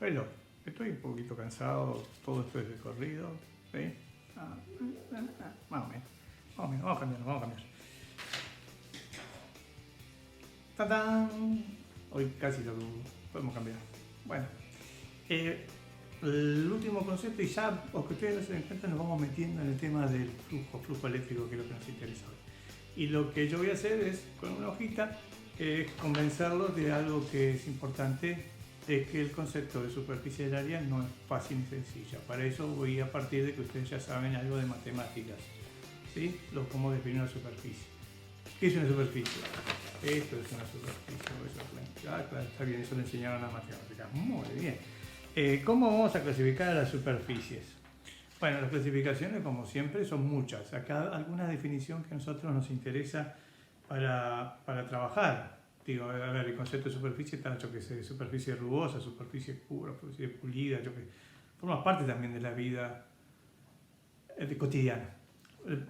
Hello, estoy un poquito cansado, todo esto es de corrido, ¿sí? Más o menos, vamos a cambiar. ¡Tadán! Hoy casi lo podemos cambiar. Bueno, el último concepto, y ya, o que ustedes no se den cuenta, nos vamos metiendo en el tema del flujo eléctrico, que es lo que nos interesa hoy. Y lo que yo voy a hacer es, con una hojita, convencerlos de algo que es importante, de que el concepto de superficie del área no es fácil ni sencilla. Para eso voy a partir de que ustedes ya saben algo de matemáticas, ¿sí? Cómo definir una superficie. ¿Qué es una superficie? Esto es una superficie. Claro, está bien, eso lo enseñaron a matemáticas. Muy bien. ¿Cómo vamos a clasificar a las superficies? Bueno, las clasificaciones, como siempre, son muchas. Acá alguna definición que a nosotros nos interesa para trabajar. Digo, a ver, el concepto de superficie está, yo que sé, superficie rugosa, superficie pura, superficie pulida, forma parte también de la vida cotidiana.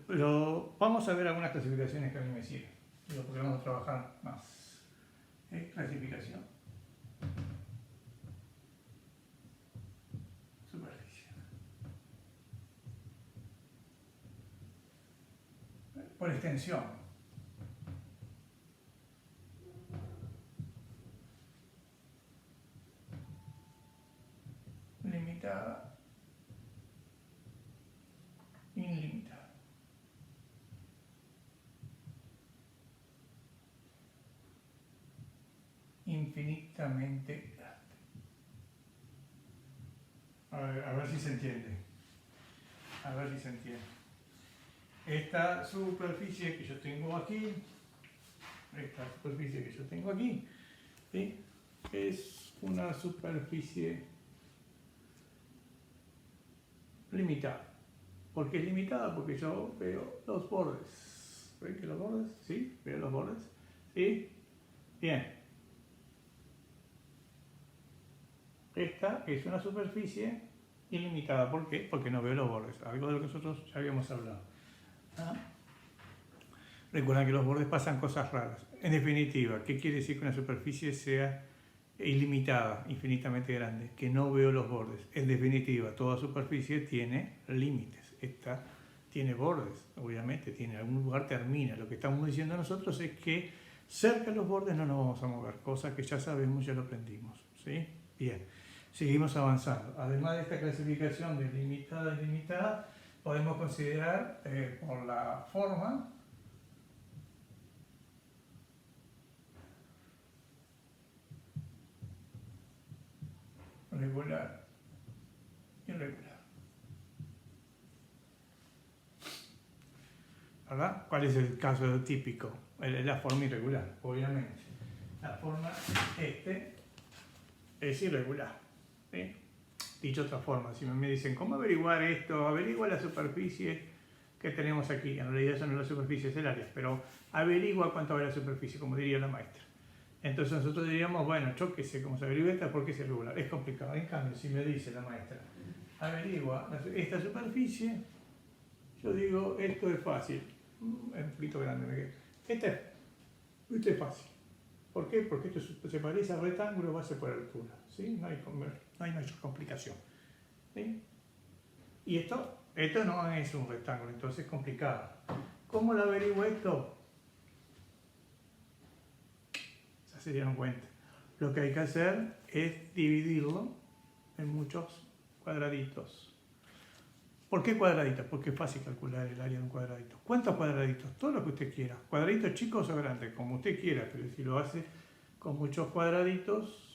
Pero vamos a ver algunas clasificaciones que a mí me sirven. Digo, porque vamos a trabajar más. Clasificación. Superficie. Por extensión. Limitada, ilimitada. Infinitamente grande. A ver si se entiende. Esta superficie que yo tengo aquí, ¿sí? Es una superficie limitada. ¿Por qué es limitada? Porque yo veo los bordes. ¿Ven que los bordes? ¿Sí? ¿Veo los bordes? ¿Sí? Bien. Esta es una superficie ilimitada. ¿Por qué? Porque no veo los bordes. Algo de lo que nosotros ya habíamos hablado. Recuerden que los bordes pasan cosas raras. En definitiva, ¿qué quiere decir que una superficie sea ilimitada, infinitamente grande? Que no veo los bordes. En definitiva, toda superficie tiene límites. Esta tiene bordes, obviamente, tiene algún lugar termina. Lo que estamos diciendo nosotros es que cerca de los bordes no nos vamos a mover, cosa que ya sabemos, ya lo aprendimos. ¿Sí? Bien, seguimos avanzando. Además de esta clasificación de limitada y ilimitada, podemos considerar por la forma regular, irregular. ¿Verdad? ¿Cuál es el caso típico? La forma irregular, obviamente. La forma es irregular. ¿Sí? Dicho de otra forma, si me dicen, ¿cómo averiguar esto? Averigua la superficie que tenemos aquí. En realidad eso no es la superficie, es el área, pero averigua cuánto vale la superficie, como diría la maestra. Entonces nosotros diríamos, bueno, yo qué sé cómo se averigua esta, porque es irregular. Es complicado. En cambio, si me dice la maestra, averigua esta superficie, yo digo, esto es fácil. Es un poquito grande, me queda. Esto es fácil. ¿Por qué? Porque esto se parece al rectángulo base por altura. ¿Sí? No hay mayor complicación. ¿Sí? Y esto no es un rectángulo, entonces es complicado. ¿Cómo lo averiguo esto? Ya se dieron cuenta. Lo que hay que hacer es dividirlo en muchos cuadraditos. ¿Por qué cuadraditos? Porque es fácil calcular el área de un cuadradito. ¿Cuántos cuadraditos? Todo lo que usted quiera. Cuadraditos chicos o grandes, como usted quiera, pero si lo hace con muchos cuadraditos,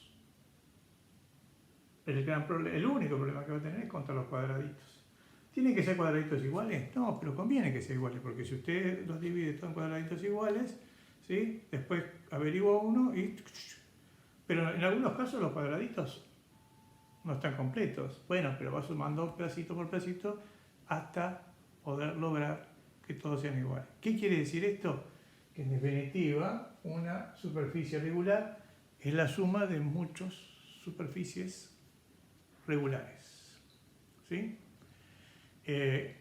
el único problema que va a tener es contra los cuadraditos. ¿Tienen que ser cuadraditos iguales? No, pero conviene que sean iguales, porque si usted los divide todos en cuadraditos iguales, ¿sí? Después averigua uno y... Pero en algunos casos los cuadraditos no están completos. Bueno, pero va sumando pedacito por pedacito hasta poder lograr que todos sean iguales. ¿Qué quiere decir esto? Que en definitiva una superficie regular es la suma de muchas superficies regulares. ¿Sí? Que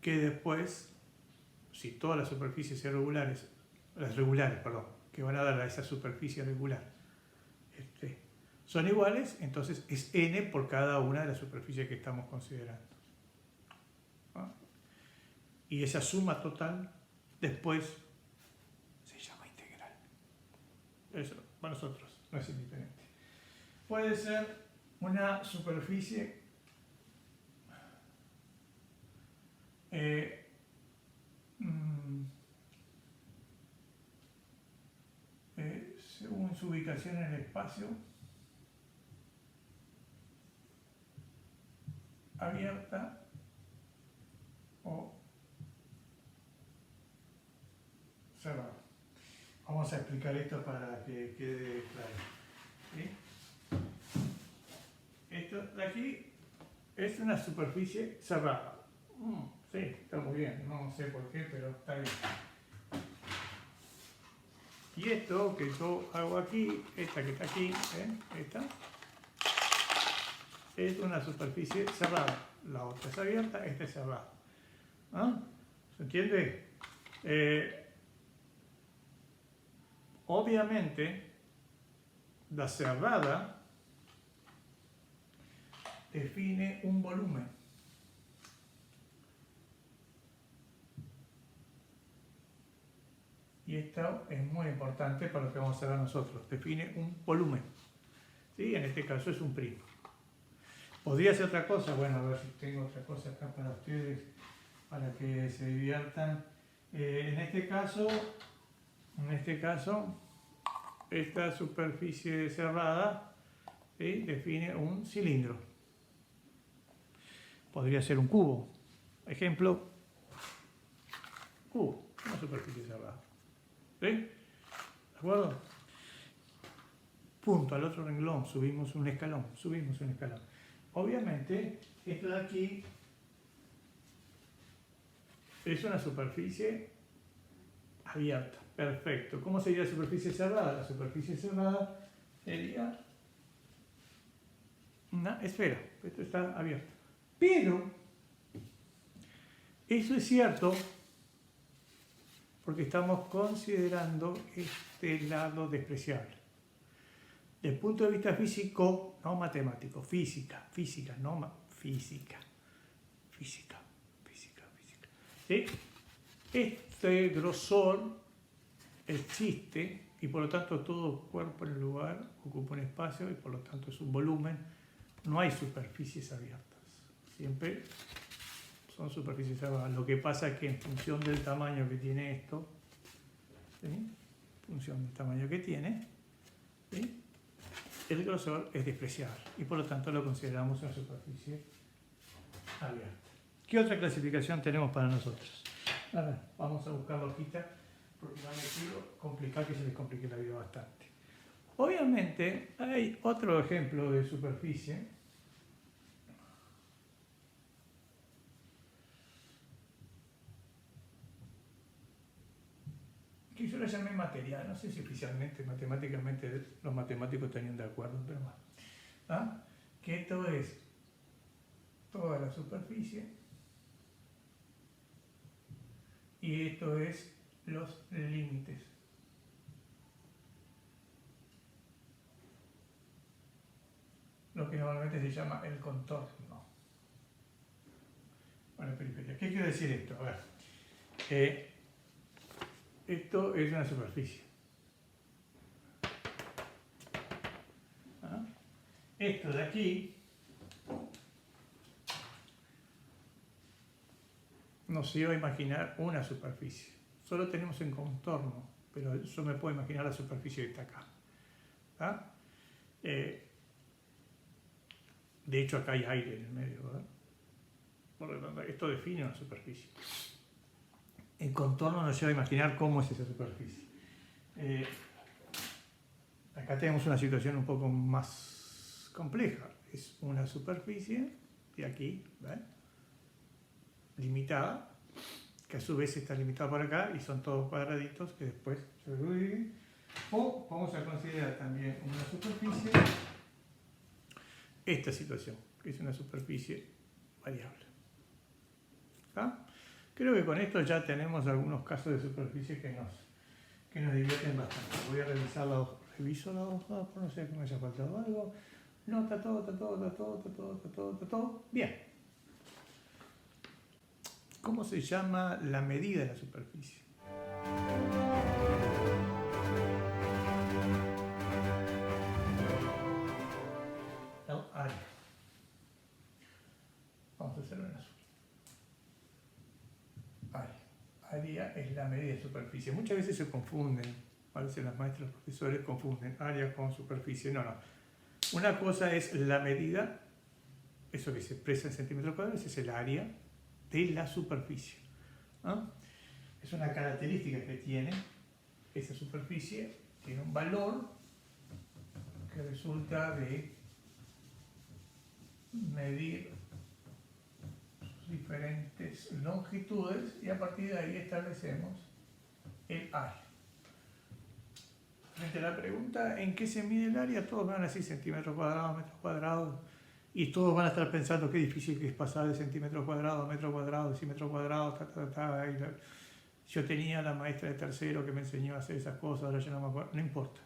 después, si todas las superficies que van a dar a esa superficie regular, son iguales, entonces es n por cada una de las superficies que estamos considerando. ¿Ah? Y esa suma total después se llama integral. Eso para nosotros no es indiferente. Puede ser una superficie según su ubicación en el espacio, abierta o cerrada. Vamos a explicar esto para que quede claro. ¿Sí? Esto de aquí es una superficie cerrada. Sí, está muy bien, no sé por qué, pero está bien. Y esto que yo hago aquí, esta que está aquí, esta, es una superficie cerrada. La otra es abierta, esta es cerrada. ¿Ah? ¿Se entiende? Obviamente, la cerrada define un volumen. Y esto es muy importante para lo que vamos a ver nosotros. Define un volumen. ¿Sí? En este caso es un primo. ¿Podría ser otra cosa? Bueno, a ver si tengo otra cosa acá para ustedes, para que se diviertan. En este caso, esta superficie cerrada, ¿sí?, define un cilindro. Podría ser un cubo. Ejemplo, cubo, una superficie cerrada. ¿Sí? ¿De acuerdo? Punto, al otro renglón, subimos un escalón. Obviamente, esto de aquí es una superficie abierta. Perfecto. ¿Cómo sería la superficie cerrada? La superficie cerrada sería una esfera. Esto está abierto. Pero eso es cierto porque estamos considerando este lado despreciable. Desde el punto de vista físico, no matemático, física. ¿Sí? Este grosor existe y por lo tanto todo cuerpo en el lugar ocupa un espacio y por lo tanto es un volumen. No hay superficies abiertas. Siempre son superficies cerradas. Lo que pasa es que en función del tamaño que tiene esto, ¿sí?, ¿sí?, el grosor es despreciable y por lo tanto lo consideramos una superficie abierta. ¿Qué otra clasificación tenemos para nosotros? A ver, vamos a buscar la hojita porque no me quiero complicar, que se les complique la vida bastante. Obviamente hay otro ejemplo de superficie que yo le llamé material. No sé si oficialmente, matemáticamente, los matemáticos estarían de acuerdo, pero bueno. ¿Ah? Que esto es toda la superficie y esto es los límites. Lo que normalmente se llama el contorno. Bueno, periferia. ¿Qué quiere decir esto? A ver. Esto es una superficie. ¿Ah? Esto de aquí nos iba a imaginar una superficie. Solo tenemos en contorno, pero yo me puedo imaginar la superficie que está acá. ¿Ah? De hecho, acá hay aire en el medio, ¿verdad? Por lo tanto, esto define una superficie. El contorno nos lleva a imaginar cómo es esa superficie. Acá tenemos una situación un poco más compleja. Es una superficie de aquí, ¿ven?, limitada, que a su vez está limitada por acá y son todos cuadraditos que después se dividen. O vamos a considerar también una superficie, esta situación, que es una superficie variable. ¿Ah? Creo que con esto ya tenemos algunos casos de superficie que nos divierten bastante. Voy a revisar los reviso la hoja, por no sé que me haya faltado algo. No, está todo. Bien. ¿Cómo se llama la medida de la superficie? El área. Vamos a hacerlo en azul. Área es la medida de superficie. Muchas veces se confunden, a veces las maestras, los profesores confunden área con superficie. No. Una cosa es la medida, eso que se expresa en centímetros cuadrados, es el área de la superficie. ¿No? Es una característica que tiene esa superficie, tiene un valor que resulta de medir diferentes longitudes y a partir de ahí establecemos el área. Frente a la pregunta ¿en qué se mide el área? Todos van a decir centímetros cuadrados, metros cuadrados y todos van a estar pensando qué difícil que es pasar de centímetros cuadrados a metros cuadrados, decímetros cuadrados, Yo tenía la maestra de tercero que me enseñó a hacer esas cosas, ahora yo no me acuerdo, no importa,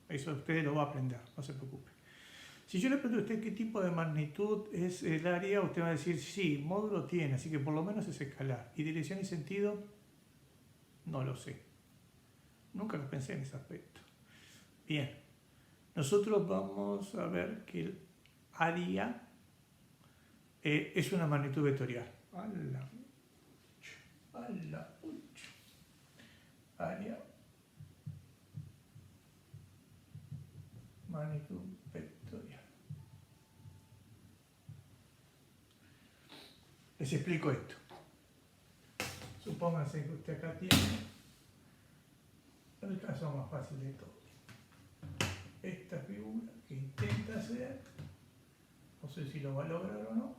eso usted lo va a aprender, no se preocupe. Si yo le pregunto a usted qué tipo de magnitud es el área, usted va a decir, sí, módulo tiene, así que por lo menos es escalar. ¿Y dirección y sentido? No lo sé. Nunca lo pensé en ese aspecto. Bien, nosotros vamos a ver que el área es una magnitud vectorial. Área, magnitud vectorial. Les explico esto. Supónganse que usted acá tiene el caso más fácil de todo. Esta figura que intenta hacer, no sé si lo va a lograr o no.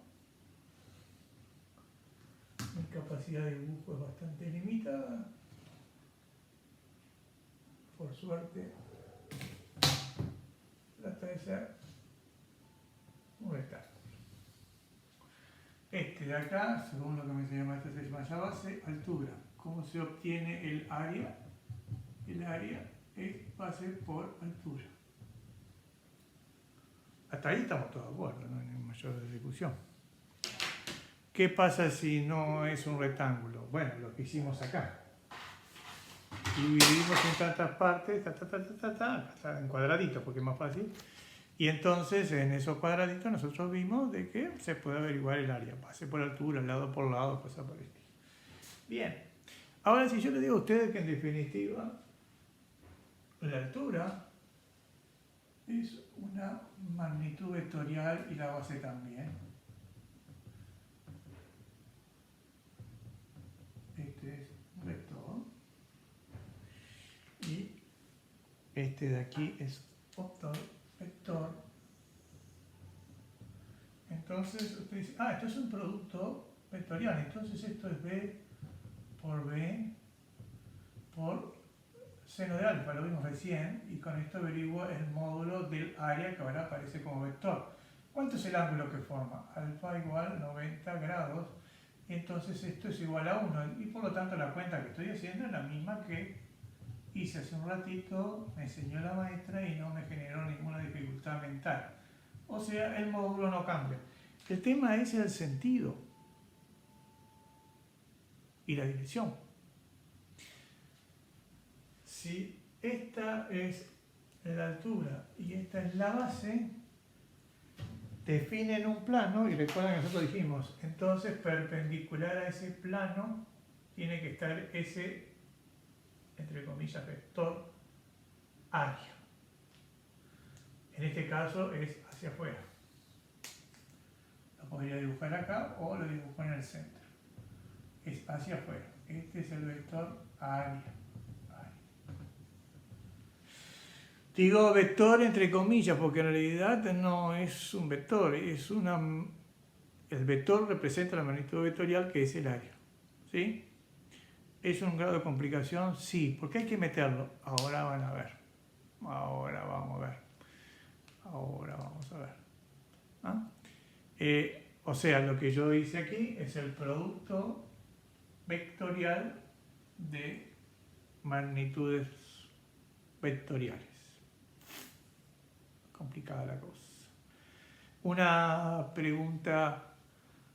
Mi capacidad de dibujo es bastante limitada. Por suerte, trata de ser un rectángulo. Este de acá, según lo que me enseñó maestro, se llama base, altura. ¿Cómo se obtiene el área? El área es base por altura. Hasta ahí estamos todos de acuerdo, no hay mayor discusión. ¿Qué pasa si no es un rectángulo? Bueno, lo que hicimos acá. Dividimos en tantas partes, en cuadraditos, porque es más fácil. Y entonces en esos cuadraditos nosotros vimos de que se puede averiguar el área, base por altura, lado por lado, cosas por el estilo. Bien, ahora si yo le digo a ustedes que en definitiva la altura es una magnitud vectorial y la base también. Este es un vector y este de aquí es otro vector. Entonces usted dice, esto es un producto vectorial, entonces esto es B por seno de alfa, lo vimos recién, y con esto averiguo el módulo del área que ahora aparece como vector. ¿Cuánto es el ángulo que forma? Alfa igual 90 grados, y entonces esto es igual a 1, y por lo tanto la cuenta que estoy haciendo es la misma que hice hace un ratito, me enseñó la maestra y no me generó ninguna dificultad mental. O sea, el módulo no cambia. El tema es el sentido y la dirección. Si esta es la altura y esta es la base, definen un plano y recuerden que nosotros dijimos, entonces perpendicular a ese plano tiene que estar ese, entre comillas, vector área. En este caso es hacia afuera. Lo podría dibujar acá o lo dibujo en el centro. Es hacia afuera. Este es el vector área. Digo vector entre comillas porque en realidad no es un vector, es el vector representa la magnitud vectorial que es el área. ¿Sí? ¿Es un grado de complicación? Sí, porque hay que meterlo. Ahora van a ver. Ahora vamos a ver. ¿Ah? O sea, lo que yo hice aquí es el producto vectorial de magnitudes vectoriales. complicada la cosa. Una pregunta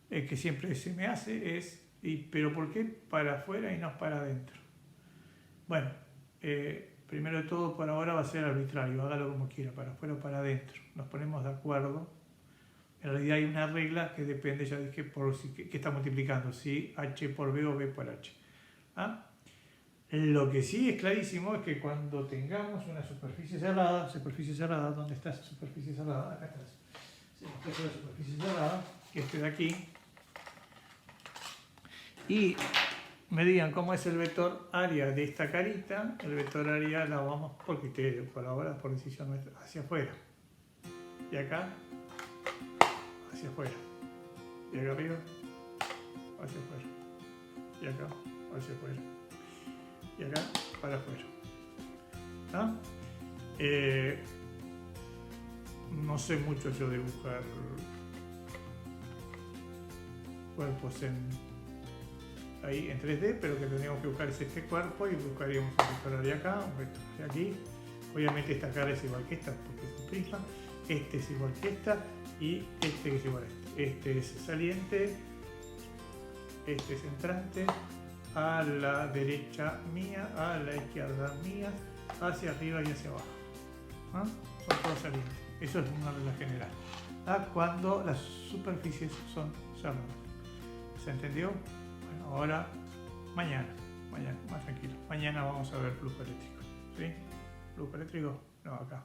que siempre se me hace es, ¿pero por qué para afuera y no para adentro? Bueno, primero de todo, por ahora va a ser arbitrario, hágalo como quiera, para afuera o para adentro. Nos ponemos de acuerdo. En realidad hay una regla que depende, ya dije, por qué está multiplicando, si H por B o B por H. ¿Ah? Lo que sí es clarísimo es que cuando tengamos una superficie cerrada, ¿dónde está esa superficie cerrada? Acá está. Se nos puede la superficie cerrada, que esté de aquí, y me digan cómo es el vector área de esta carita. El vector área la vamos por criterio, por ahora por decisión nuestra, hacia afuera. Y acá, hacia afuera. Y acá arriba, hacia afuera. Y acá, hacia afuera. Y acá, para afuera. ¿Ah? No sé mucho yo de dibujar cuerpos ahí en 3D, pero que tendríamos que buscar es este cuerpo y buscaríamos un vector de acá, un vector de aquí. Obviamente esta cara es igual que esta porque es un prisma, este es igual que esta y este es igual a este. Este es saliente, este es entrante, a la derecha mía, a la izquierda mía, hacia arriba y hacia abajo. ¿Ah? Son todos salientes. Eso es una regla general. ¿Ah? Cuando las superficies son cerradas. ¿Se entendió? Bueno, ahora, mañana, más tranquilo. Mañana vamos a ver flujo eléctrico. ¿Sí? ¿Flujo eléctrico? No, acá.